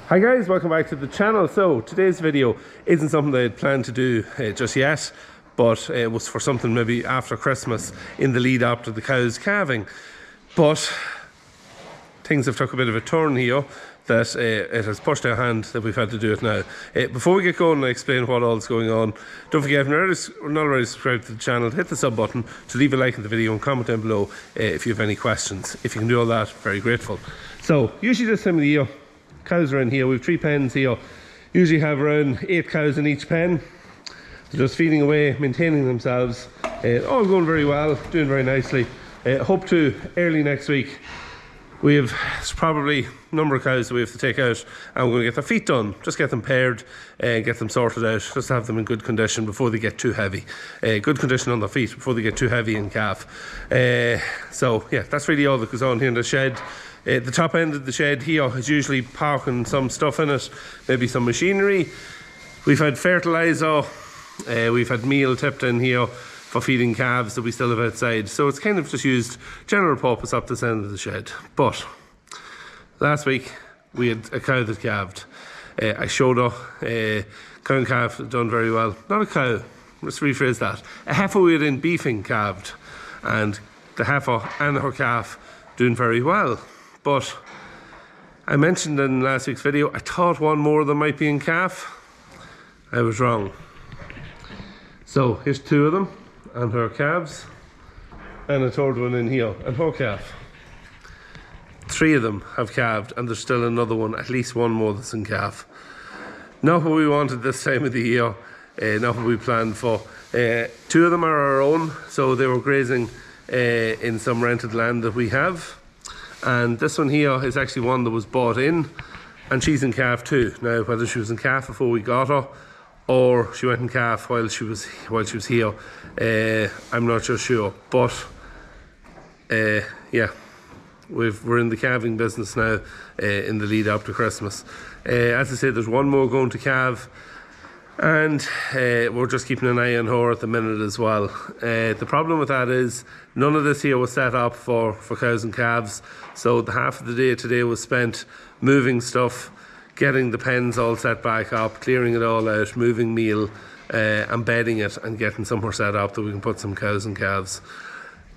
Hi guys, welcome back to the channel. So today's video isn't something that I had planned to do just yet, but it was for something maybe after Christmas in the lead up to the cows calving. But things have took a bit of a turn here that it has pushed our hand that we've had to do it now. Before we get going and explain what all is going on, don't forget if you're not already subscribed to the channel, hit the sub button, to leave a like in the video and comment down below if you have any questions. If you can do all that, very grateful. So usually this time of the year, cows are in here. We've 3 pens here. Usually have around 8 cows in each pen. They're just feeding away, maintaining themselves. All going very well, doing very nicely. Hope to early next week. We have probably a number of cows that we have to take out, and we're going to get their feet done. Just get them paired, get them sorted out, just to have them in good condition before they get too heavy. Good condition on their feet before they get too heavy in calf. So yeah, that's really all that goes on here in the shed. The top end of the shed here is usually parking some stuff in it, maybe some machinery. We've had fertiliser, we've had meal tipped in here for feeding calves that we still have outside. So it's kind of just used general purpose up this end of the shed. But last week we had a cow that calved. I showed her, cow and calf done very well. Not a cow, let's rephrase that. A heifer we had in beefing calved, and the heifer and her calf doing very well. But I mentioned in last week's video, I thought one more of them might be in calf. I was wrong. So here's 2 of them and her calves, and a third one in here and her calf. 3 of them have calved, and there's still another one, at least one more that's in calf. Not what we wanted this time of the year, not what we planned for. 2 of them are our own, so they were grazing in some rented land that we have. And this one here is actually one that was bought in, and she's in calf too. Now, whether she was in calf before we got her, or she went in calf while she was here, I'm not so sure. But yeah, we're in the calving business now in the lead up to Christmas. As I said, there's one more going to calve, and we're just keeping an eye on her at the minute as well. The problem with that is none of this here was set up for cows and calves, so the half of the day today was spent moving stuff, getting the pens all set back up, clearing it all out, moving meal, and bedding it and getting somewhere set up that we can put some cows and calves.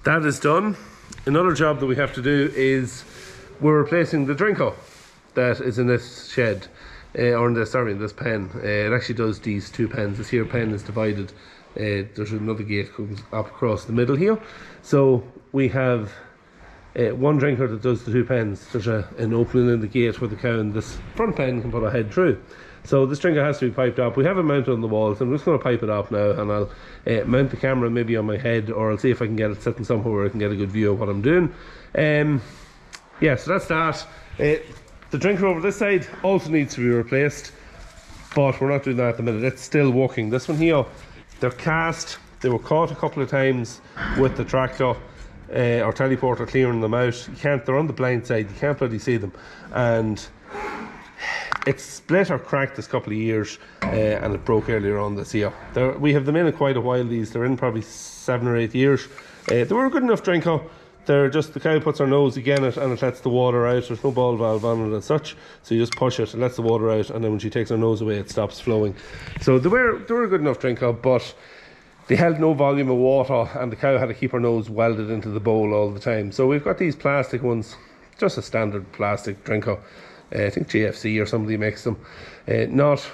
That is done. Another job that we have to do is we're replacing the drinker that is in this shed. Or in this pen. It actually does these 2 pens. This here pen is divided. There's another gate comes up across the middle here. So we have one drinker that does the 2 pens. There's an opening in the gate where the cow in this front pen can put her head through. So this drinker has to be piped up. We have it mounted on the wall, so I'm just going to pipe it up now, and I'll mount the camera maybe on my head, or I'll see if I can get it sitting somewhere where I can get a good view of what I'm doing. Yeah, so that's that. The drinker over this side also needs to be replaced, but we're not doing that at the minute. It's still working. This one here, they're cast. They were caught a couple of times with the tractor or teleporter clearing them out. They're on the blind side. You can't bloody see them. And it's split or cracked this couple of years, and it broke earlier on this year. We have them in quite a while. They're in probably 7 or 8 years. They were a good enough drinker. They're just, the cow puts her nose again it, and it lets the water out. There's no ball valve on it as such, so you just push it, it lets the water out, and then when she takes her nose away it stops flowing. So they were a good enough drinker, but they held no volume of water, and the cow had to keep her nose welded into the bowl all the time. So we've got these plastic ones, just a standard plastic drinker. I think GFC or somebody makes them. Not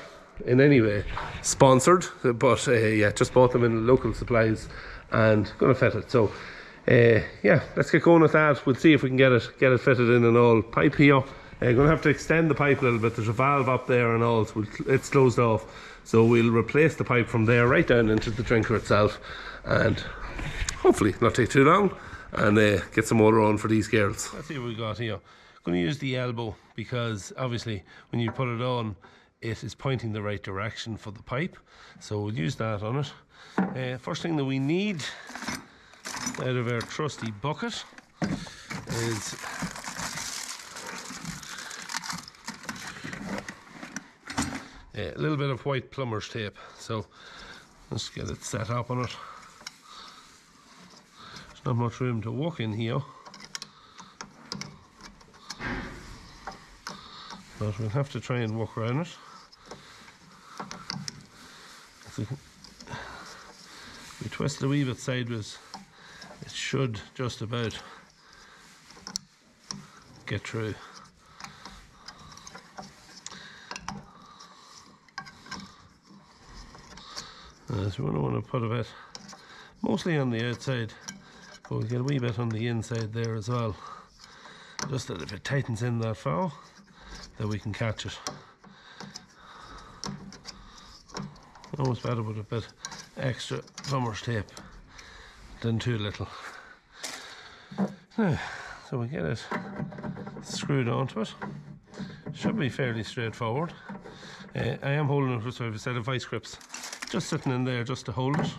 in any way sponsored, but yeah, just bought them in local supplies and gonna fit it. So yeah, let's get going with that. We'll see if we can get it fitted in and all. Pipe here, gonna have to extend the pipe a little bit. There's a valve up there and all, so it's closed off, so we'll replace the pipe from there right down into the drinker itself, and hopefully not take too long, and get some water on for these girls. Let's see what we got here. I'm going to use the elbow because obviously when you put it on, it is pointing the right direction for the pipe, so we'll use that on it. First thing that we need out of our trusty bucket is a little bit of white plumber's tape. So let's get it set up on it. There's not much room to walk in here. but we'll have to try and walk around it. So we twist it a wee bit sideways, it should just about get through. So we don't want to put a bit, mostly on the outside, but we get a wee bit on the inside there as well. Just that if it tightens in that far, that we can catch it. Always better with a bit extra plumber's tape than too little. Now, so we get it screwed onto it. Should be fairly straightforward. I am holding it with a set of vice grips, just sitting in there just to hold it.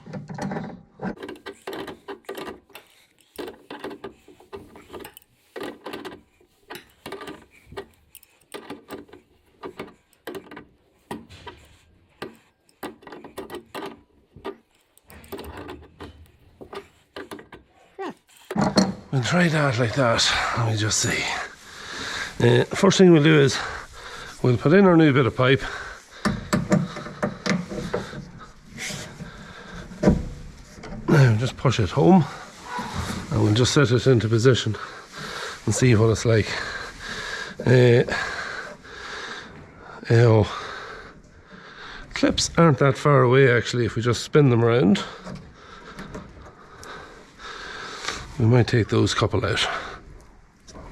We'll try that like that. Let me just see. First thing we'll do is we'll put in our new bit of pipe. Now just push it home and we'll just set it into position and see what it's like. Clips aren't that far away actually if we just spin them around. We might take those couple out.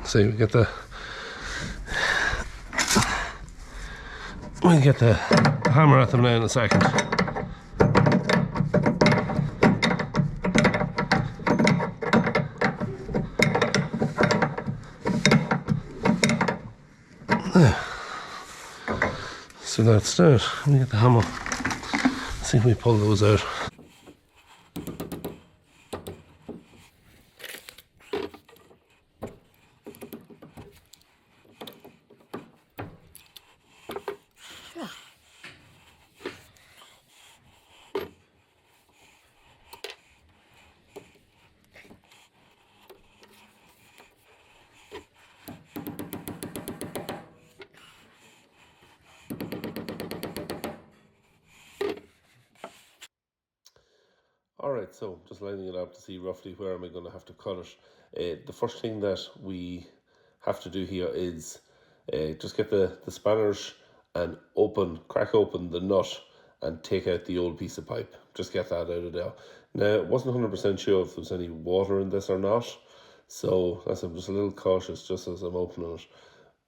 See, we'll get the hammer at them now in a second. There. So that's that. Let me get the hammer. See if we pull those out. Alright, so just lining it up to see roughly where am I going to have to cut it. The first thing that we have to do here is just get the spanners and crack open the nut and take out the old piece of pipe. Just get that out of there. Now, I wasn't 100% sure if there was any water in this or not, so I'm just a little cautious just as I'm opening it.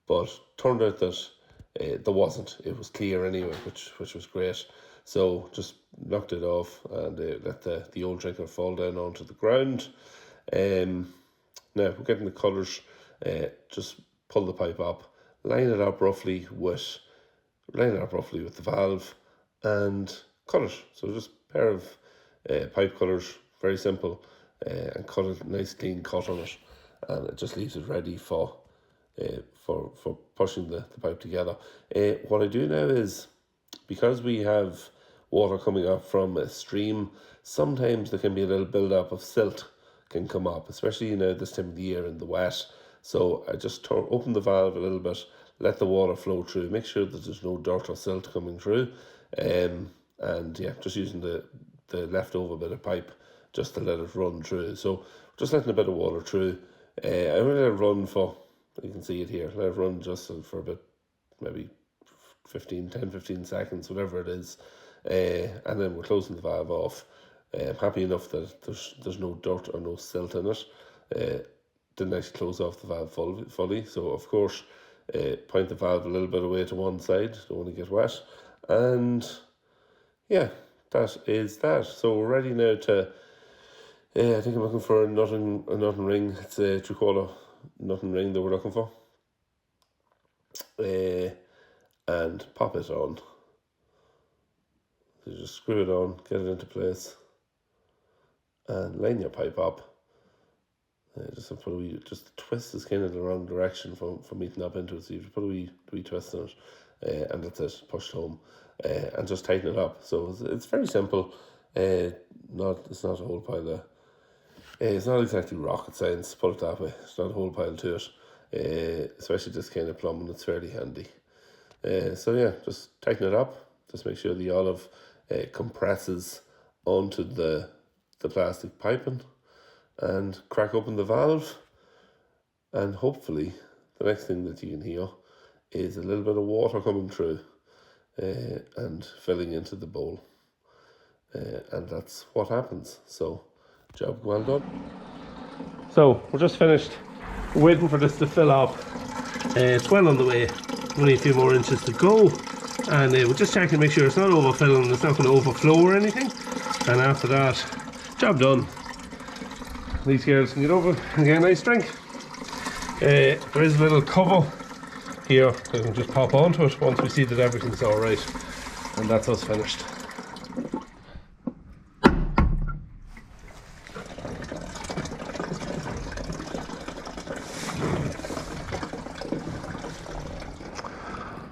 But turned out that there wasn't. It was clear anyway, which was great. So just knocked it off and let the old drinker fall down onto the ground. Now we're getting the cutters. Just pull the pipe up, line it up roughly with the valve, and cut it. So just a pair of pipe cutters, very simple, and cut a nice clean cut on it, and it just leaves it ready for pushing the pipe together. What I do now is, because we have water coming up from a stream, sometimes there can be a little build-up of silt can come up, especially this time of the year in the wet. So I just open the valve a little bit, let the water flow through, make sure that there's no dirt or silt coming through, and yeah, just using the leftover bit of pipe just to let it run through. So just letting a bit of water through. I only let it run for, you can see it here, let it run just for a bit, maybe 10-15 seconds, whatever it is, and then we're closing the valve off. I'm happy enough that there's no dirt or no silt in it. Didn't actually close off the valve fully, so of course point the valve a little bit away to one side, don't want to get wet, and yeah, that is that. So we're ready now to, I think I'm looking for a nutting ring. It's a 3/4 nutting ring that we're looking for, and pop it on. So just screw it on, get it into place, and line your pipe up. Just the twist is kind of the wrong direction for meeting up into it, so you have to put a wee twist in it, and that's it, pushed home, and just tighten it up. So it's very simple. It's not a whole pile of, it's not exactly rocket science, put it that way. It's not a whole pile to it, especially this kind of plumbing. It's fairly handy. So yeah, just tighten it up. Just make sure the olive compresses onto the plastic piping, and crack open the valve, and hopefully the next thing that you can hear is a little bit of water coming through and filling into the bowl. And that's what happens. So, job well done. So, we're just finished waiting for this to fill up. It's well on the way, only a few more inches to go. And we're just checking to make sure it's not overfilling, it's not going to overflow or anything. And after that, job done. These girls can get over and get a nice drink. There is a little cover here, so we can just pop onto it once we see that everything's alright. And that's us finished.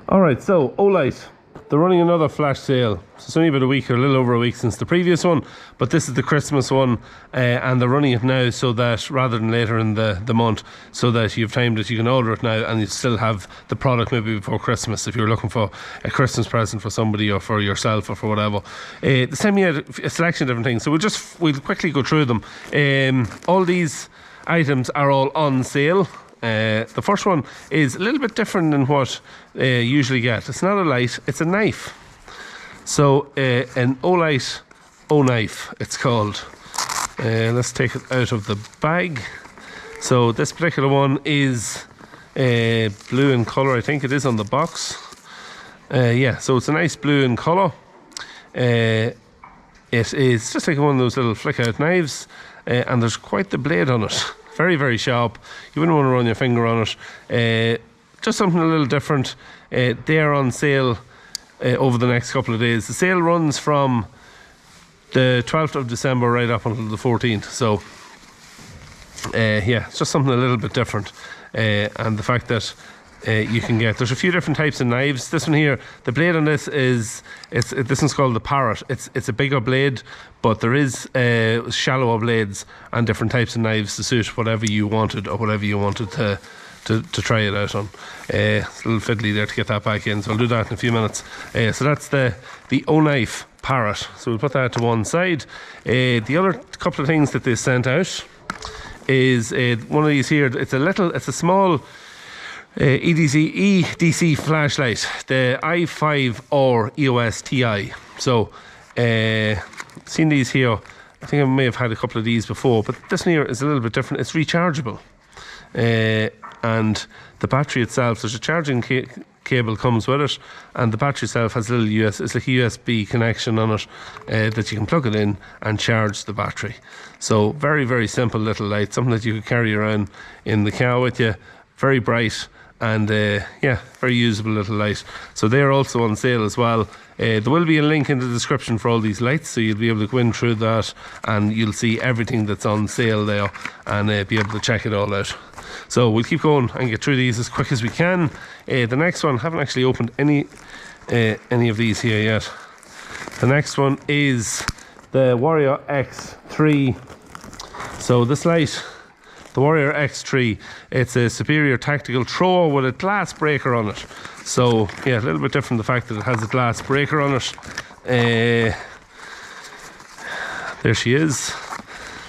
Alright, so Olight, they're running another flash sale. So it's only about a week or a little over a week since the previous one, but this is the Christmas one, and they're running it now so that rather than later in the month, so that you've timed it, you can order it now and you still have the product maybe before Christmas if you're looking for a Christmas present for somebody or for yourself or for whatever. They send me a selection of different things, so we'll quickly go through them. All these items are all on sale. The first one is a little bit different than what you usually get. It's not a light, it's a knife. So an Olight O-knife it's called. Let's take it out of the bag. So this particular one is blue in colour, I think it is on the box. Yeah, so it's a nice blue in colour. It is just like one of those little flick out knives, and there's quite the blade on it. Very, very sharp. You wouldn't want to run your finger on it. Just something a little different. They're on sale over the next couple of days. The sale runs from the 12th of December right up until the 14th. So, yeah, it's just something a little bit different. And the fact that you can get, there's a few different types of knives. This one here, the blade on this is, this one's called the Parrot. It's a bigger blade, but there is shallower blades and different types of knives to suit whatever you wanted or whatever you wanted to try it out on. It's a little fiddly there to get that back in, so I'll do that in a few minutes. So that's the O-knife Parrot. So we'll put that to one side. The other couple of things that they sent out is one of these here. It's a small EDC flashlight, the i5R EOS Ti. So, seen these here. I think I may have had a couple of these before, but this one here is a little bit different. It's rechargeable, and the battery itself, there's a charging cable comes with it, and the battery itself has a little it's like a USB connection on it that you can plug it in and charge the battery. So very, very simple little light, something that you could carry around in the car with you. Very bright. And yeah, very usable little light. So they're also on sale as well. There will be a link in the description for all these lights, so you'll be able to go in through that and you'll see everything that's on sale there and be able to check it all out. So we'll keep going and get through these as quick as we can. The next one, haven't actually opened any of these here yet. The next one is the Warrior X3. So this light, the Warrior X3, it's a superior tactical thrower with a glass breaker on it. So yeah, a little bit different, the fact that it has a glass breaker on it. There she is.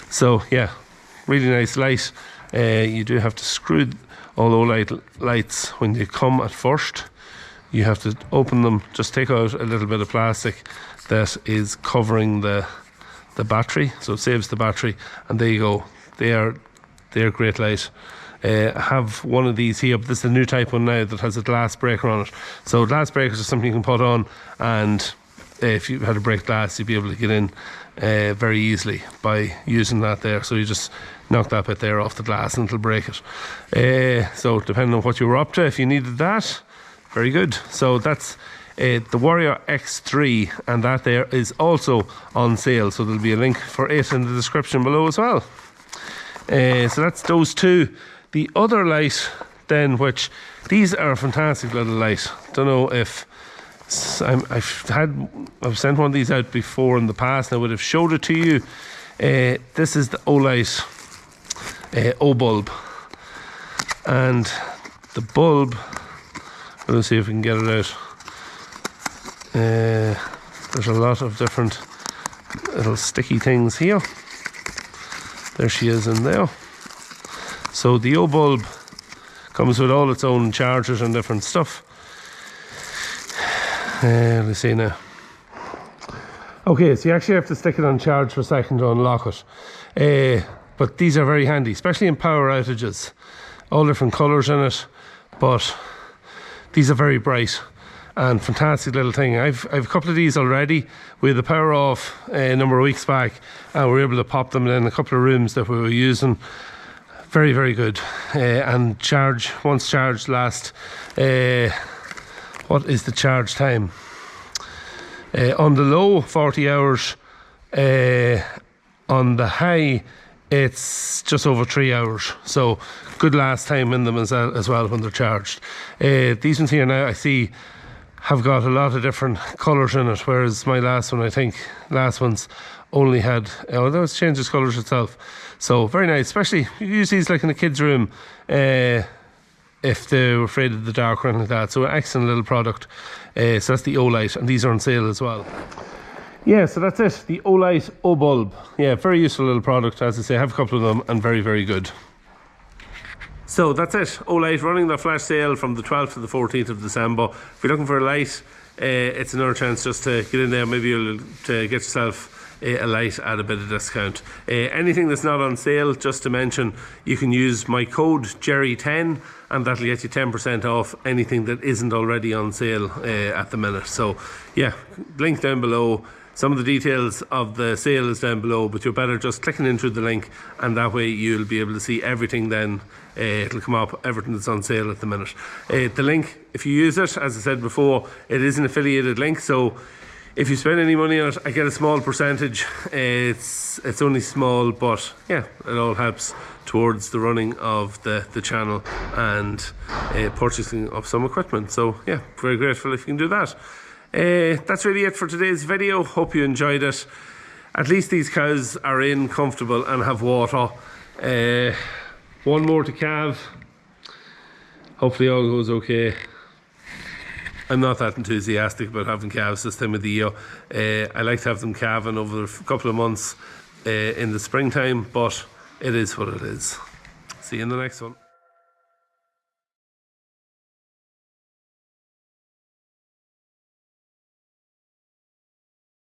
So yeah, really nice light. You do have to screw all Olight lights when you come at first. You have to open them, just take out a little bit of plastic that is covering the battery, so it saves the battery, and there you go. They're great light. I have one of these here, but this is a new type one now that has a glass breaker on it. So glass breakers are something you can put on, and if you had to break glass, you'd be able to get in very easily by using that there. So you just knock that bit there off the glass and it'll break it. So depending on what you were up to, if you needed that, very good. So that's the Warrior X3, and that there is also on sale. So there'll be a link for it in the description below as well. So that's those two. The other light then, which these are a fantastic little light. Don't know if I've sent one of these out before in the past, and I would have showed it to you. This is the Olight Obulb, and the bulb Let's see if we can get it out. There's a lot of different little sticky things here. There she is in there. So the Obulb comes with all its own chargers and different stuff. Let's see now. Okay, so you actually have to stick it on charge for a second to unlock it. But these are very handy, especially in power outages. All different colours in it, but these are very bright and fantastic little thing. I've a couple of these already with the power off a number of weeks back, and we were able to pop them in a couple of rooms that we were using. Very, very good. And charge, once charged, last, what is the charge time? On the low, 40 hours. On the high, it's just over 3 hours. So good last time in them as well when they're charged. These ones here now, I see, have got a lot of different colours in it, whereas my last one, I think, last one's only had, oh, that was changed its colours itself. So very nice, especially you use these like in a kid's room if they're afraid of the dark or anything like that. So excellent little product. So that's the Olight, and these are on sale as well. Yeah, so that's it, the Olight Obulb. Yeah, very useful little product, as I say. I have a couple of them and very, very good. So that's it, Olight running the flash sale from the 12th to the 14th of December. If you're looking for a light, it's another chance just to get in there. Maybe you'll get yourself a light at a bit of discount. Anything that's not on sale, just to mention, you can use my code Jerry10 and that'll get you 10% off anything that isn't already on sale at the minute. So yeah, link down below. Some of the details of the sale is down below, but you're better just clicking into the link, and that way you'll be able to see everything then. It'll come up, everything that's on sale at the minute. The link, if you use it, as I said before, it is an affiliated link, so if you spend any money on it, I get a small percentage. It's only small, but yeah, it all helps towards the running of the channel and purchasing of some equipment. So yeah, very grateful if you can do that. That's really it for today's video. Hope you enjoyed it. At least these cows are in comfortable and have water. One more to calve. Hopefully all goes okay. I'm not that enthusiastic about having calves this time of the year. I like to have them calving over a couple of months in the springtime, but it is what it is. See you in the next one.